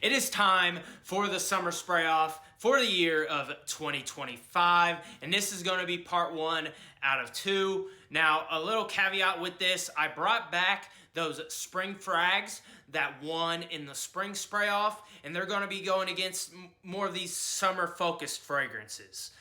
It is time for the summer spray off for the year of 2025, and this is going to be part 1 out of 2. Now, a little caveat with this, I brought back those spring frags that won in the spring spray off, and they're going to be going against more of these summer focused fragrances.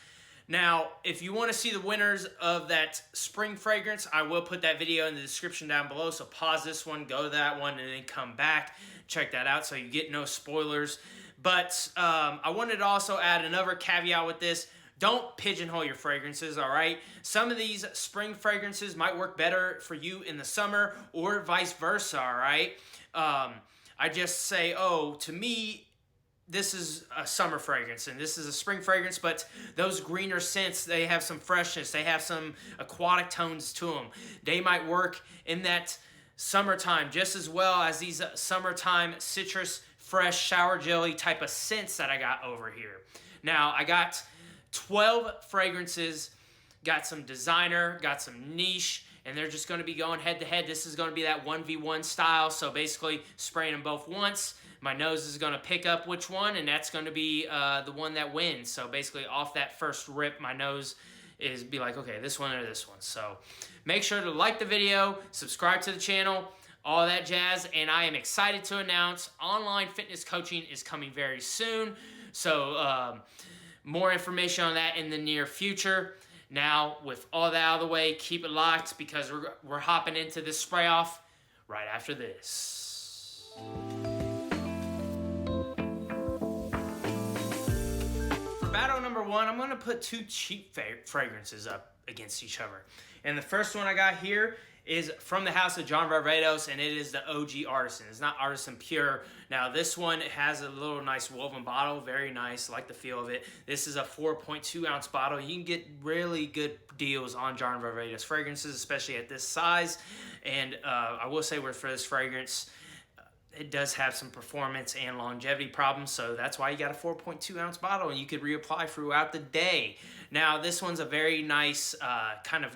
Now, if you want to see the winners of that spring fragrance, I will put that video in the description down below. So pause this one, go to that one, and then come back. Check that out so you get no spoilers. But I wanted to also add another caveat with this. Don't pigeonhole your fragrances, all right? Some of these spring fragrances might work better for you in the summer or vice versa, all right? I just say, oh, to me, this is a summer fragrance and this is a spring fragrance, but those greener scents, they have some freshness, they have some aquatic tones to them. They might work in that summertime just as well as these summertime citrus, fresh, shower jelly type of scents that I got over here. Now, I got 12 fragrances, got some designer, got some niche, and they're just going to be going head to head. This is going to be that 1v1 style, so basically spraying them both once. My nose is going to pick up which one, and that's going to be the one that wins. So basically off that first rip, my nose is be like, okay, this one or this one. So make sure to like the video, subscribe to the channel, all that jazz, and I am excited to announce online fitness coaching is coming very soon. So more information on that in the near future. Now, with all that out of the way, keep it locked because we're hopping into this spray off right after this. For battle number 1, I'm going to put 2 cheap fragrances up against each other. And the first one I got here is from the house of John Varvatos, and it is the OG Artisan. It's not Artisan Pure. Now, this one has a little nice woven bottle. Very nice. Like the feel of it. This is a 4.2 ounce bottle. You can get really good deals on John Varvatos fragrances, especially at this size. And I will say for this fragrance, it does have some performance and longevity problems, so that's why you got a 4.2 ounce bottle, and you could reapply throughout the day. Now, this one's a very nice kind of,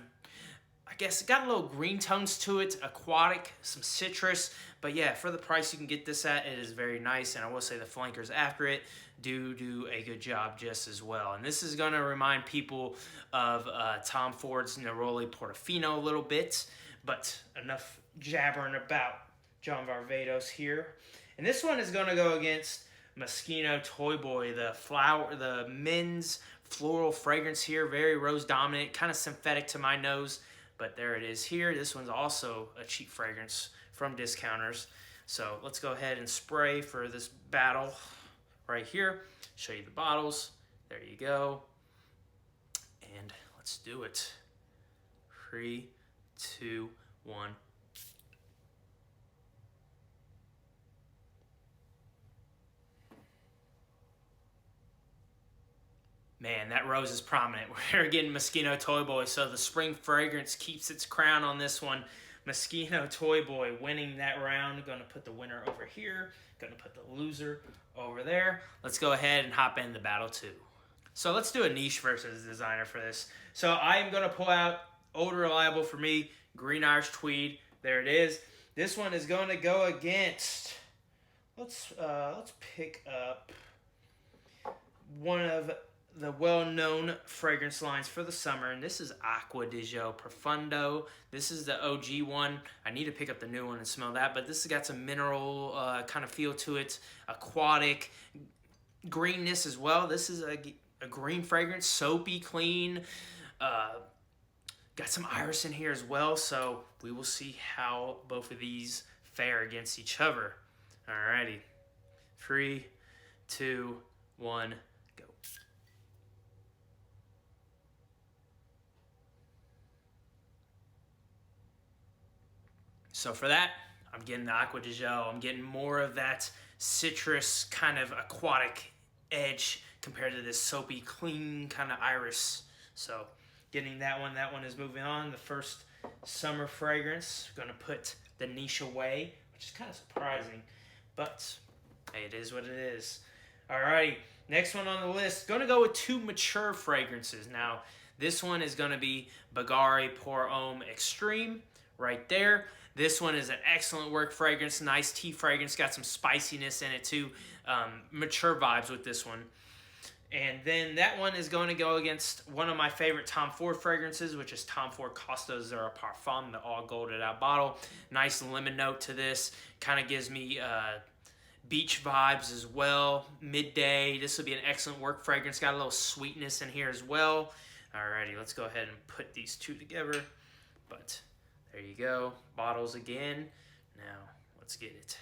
I guess it got a little green tones to it, aquatic, some citrus, but yeah, for the price you can get this at, it is very nice, and I will say the flankers after it do a good job just as well. And this is going to remind people of Tom Ford's Neroli Portofino a little bit, but enough jabbering about John Varvatos here. And this one is going to go against Moschino Toy Boy, the men's floral fragrance here, very rose dominant, kind of synthetic to my nose. But there it is here. This one's also a cheap fragrance from discounters. So let's go ahead and spray for this battle right here. Show you the bottles. There you go. And let's do it. 3, 2, 1. Man, that rose is prominent. We're getting Moschino Toy Boy, so the spring fragrance keeps its crown on this one. Moschino Toy Boy winning that round. Going to put the winner over here. Going to put the loser over there. Let's go ahead and hop into battle 2. So let's do a niche versus designer for this. So I am going to pull out old reliable for me, Green Irish Tweed. There it is. This one is going to go against, let's pick up one of the well-known fragrance lines for the summer, and this is Acqua di Gio Profondo. This is the OG one. I need to pick up the new one and smell that, but this has got some mineral kind of feel to it, aquatic greenness as well. This is a green fragrance, soapy, clean. Got some iris in here as well, so we will see how both of these fare against each other. Alrighty, 3, 2, 1, go. So for that, I'm getting the Acqua di Gio. I'm getting more of that citrus kind of aquatic edge compared to this soapy, clean kind of iris. So getting that one. That one is moving on. The first summer fragrance. Going to put the niche away, which is kind of surprising. But hey, it is what it is. Alrighty, next one on the list. Going to go with 2 mature fragrances. Now, this one is going to be Bvlgari Pour Homme Extrême right there. This one is an excellent work fragrance, nice tea fragrance, got some spiciness in it too. Mature vibes with this one. And then that one is going to go against one of my favorite Tom Ford fragrances, which is Tom Ford Costa Azzurra Parfum, the all golded out bottle. Nice lemon note to this. Kind of gives me beach vibes as well. Midday. This would be an excellent work fragrance. Got a little sweetness in here as well. Alrighty, let's go ahead and put these two together. But there you go. Bottles again. Now, let's get it.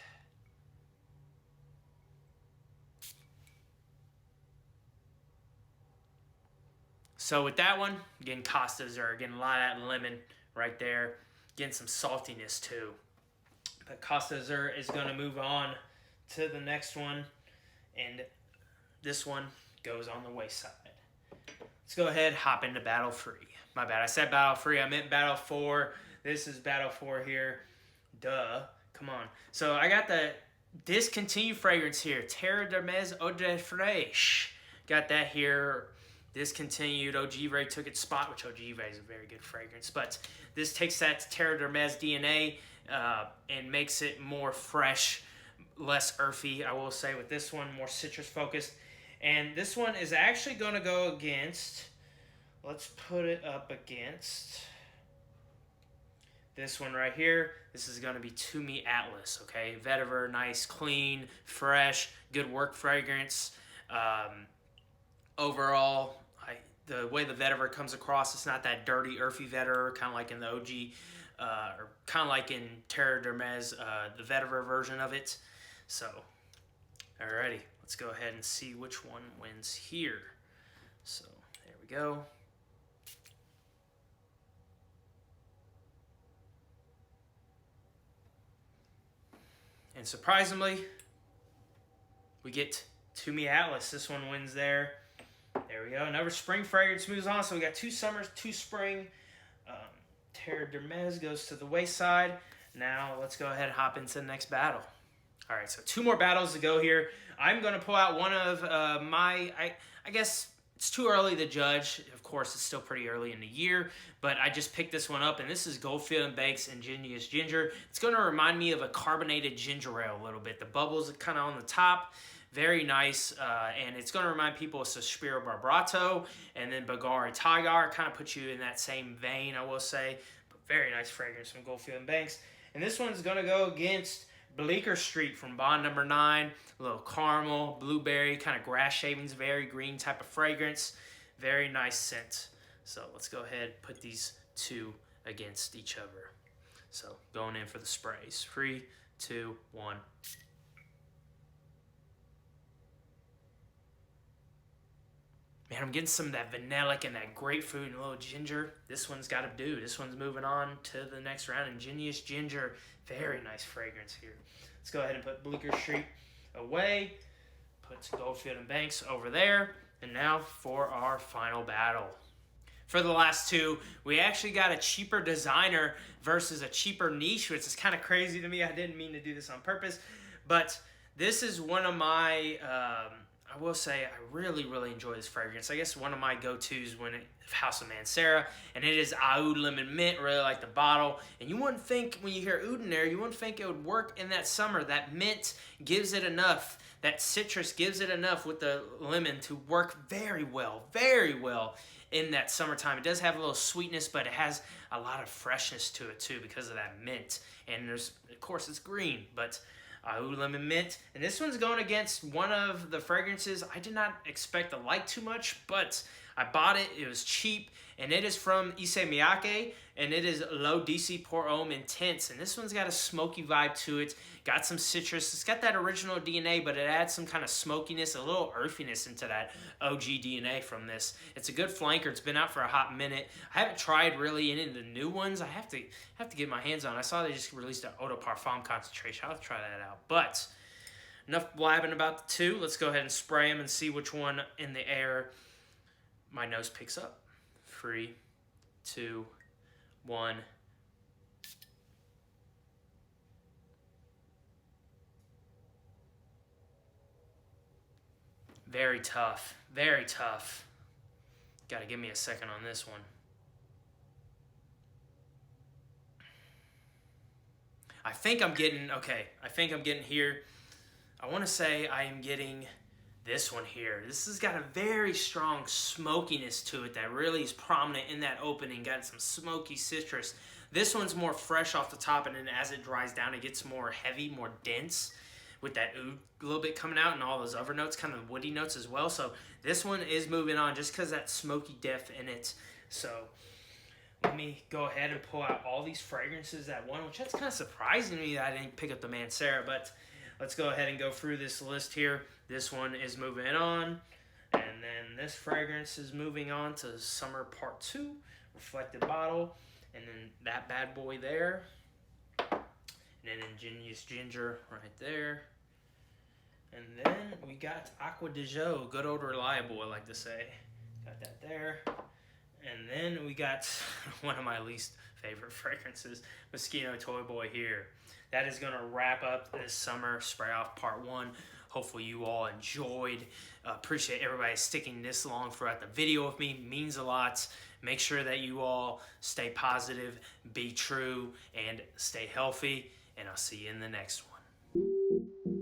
So with that one, again, Costas are getting a lot of that lemon right there. Getting some saltiness too. But Costa Azzurra is going to move on to the next one. And this one goes on the wayside. Let's go ahead, hop into Battle 3. My bad, I said Battle 3, I meant Battle 4. This is Battle 4 here. Duh, come on. So I got the discontinued fragrance here. Terre d'Hermès Eau de Fraîche. Got that here. Discontinued. Bvlgari took its spot, which Bvlgari is a very good fragrance. But this takes that Terre d'Hermès DNA and makes it more fresh, less earthy, I will say, with this one, more citrus focused. And this one is actually going to go against, let's put it up against this one right here. This is going to be To Me Atlas, okay? Vetiver, nice, clean, fresh, good work fragrance. Overall, the way the vetiver comes across, it's not that dirty, earthy vetiver, kind of like in the OG, or kind of like in Terre d'Hermès, the vetiver version of it. So, alrighty, let's go ahead and see which one wins here. So, there we go. And surprisingly, we get To Me Atlas. This one wins there. There we go. Another spring fragrance moves on. So we got 2 summers, 2 spring. Terre d'Hermès goes to the wayside. Now let's go ahead and hop into the next battle. All right, so 2 more battles to go here. I'm going to pull out one of I guess it's too early to judge. Of course, it's still pretty early in the year, but I just picked this one up, and this is Goldfield & Banks Ingenious Ginger. It's going to remind me of a carbonated ginger ale a little bit. The bubbles are kind of on the top. Very nice, and it's going to remind people of Sospiro Barbato, and then Bvlgari Tiger, kind of puts you in that same vein, I will say. But very nice fragrance from Goldfield & Banks. And this one's going to go against Bleecker Street from Bond Number 9. A little caramel, blueberry, kind of grass shavings, very green type of fragrance. Very nice scent. So let's go ahead and put these 2 against each other. So going in for the sprays. 3, 2, 1. Man, I'm getting some of that vanillic and that grapefruit and a little ginger. This one's got to do. This one's moving on to the next round. Ingenious Ginger. Very nice fragrance here. Let's go ahead and put Bleecker Street away. Put Goldfield & Banks over there. And now for our final battle. For the last 2, we actually got a cheaper designer versus a cheaper niche, which is kind of crazy to me. I didn't mean to do this on purpose. But this is one of my... I will say I really, really enjoy this fragrance. I guess one of my go-tos when House of Mancera, and it is Oud Lemon Mint. Really like the bottle. And you wouldn't think, when you hear oud in there, you wouldn't think it would work in that summer. That mint gives it enough. That citrus gives it enough with the lemon to work very well in that summertime. It does have a little sweetness, but it has a lot of freshness to it too because of that mint. And there's, of course, it's green, but Oud Lemon Mint. And this one's going against one of the fragrances I did not expect to like too much, but I bought it. It was cheap, and it is from Issey Miyake, and it is L'Eau d'Issey Pour Homme Intense. And this one's got a smoky vibe to it. Got some citrus. It's got that original DNA, but it adds some kind of smokiness, a little earthiness into that OG DNA from this. It's a good flanker. It's been out for a hot minute. I haven't tried really any of the new ones. I have to get my hands on. I saw they just released an Eau de Parfum concentration. I'll have to try that out. But enough blabbing about the 2. Let's go ahead and spray them and see which one in the air my nose picks up. 3, 2, 1. Very tough. Very tough. Got to give me a second on this one. I think I'm getting, okay, I think I'm getting here. I want to say I am getting this one here. This has got a very strong smokiness to it that really is prominent in that opening. Got some smoky citrus. This one's more fresh off the top, and then as it dries down, it gets more heavy, more dense, with that oud a little bit coming out and all those other notes, kind of woody notes as well. So this one is moving on just because that smoky depth in it. So let me go ahead and pull out all these fragrances at one, which that's kind of surprising to me that I didn't pick up the Mancera, but let's go ahead and go through this list here. This one is moving on, and then this fragrance is moving on to Summer Part 2, Reflected Bottle, and then that bad boy there, and then Ingenious Ginger right there. And then we got Aqua de Jo, good old reliable, I like to say. Got that there. And then we got one of my least favorite fragrances, Mosquito Toy Boy here. That is going to wrap up this summer spray off part 1. Hopefully you all enjoyed. Appreciate everybody sticking this long throughout the video with me. Means a lot. Make sure that you all stay positive, be true, and stay healthy. And I'll see you in the next one.